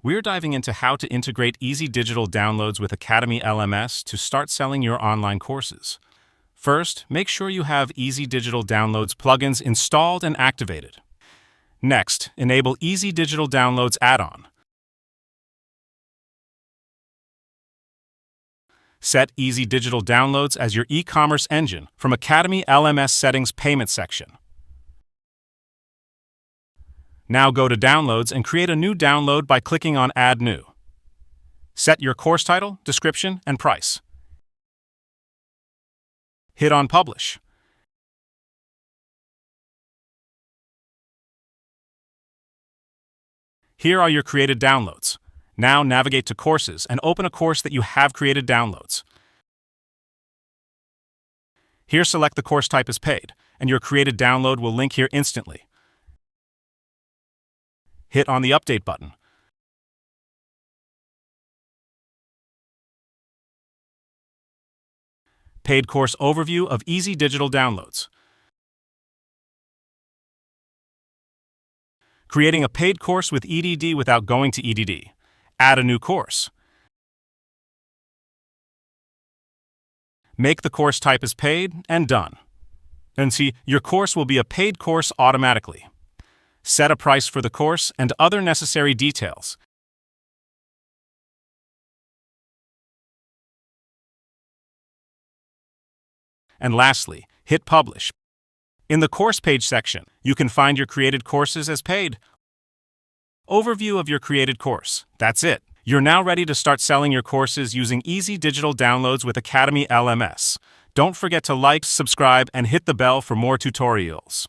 We're diving into how to integrate easy digital downloads with Academy LMS to start selling your online courses. First, make sure you have Easy Digital Downloads plugins installed and activated. Next, enable Easy Digital Downloads add-on. Set Easy Digital Downloads as your e-commerce engine from Academy LMS Settings Payment section. Now go to Downloads and create a new download by clicking on Add New. Set your course title, description, and price. Hit on Publish. Here are your created downloads. Now navigate to Courses and open a course that you have created downloads. Here select the course type as paid, and your created download will link here instantly. Hit on the Update button. Paid Course Overview of Easy Digital Downloads. Creating a paid course with EDD without going to EDD. Add a new course. Make the course type as paid, and done. And see, your course will be a paid course automatically. Set a price for the course and other necessary details. And lastly, hit Publish. In the Course Page section, you can find your created courses as paid. Overview of your created course. That's it. You're now ready to start selling your courses using Easy Digital Downloads with Academy LMS. Don't forget to like, subscribe, and hit the bell for more tutorials.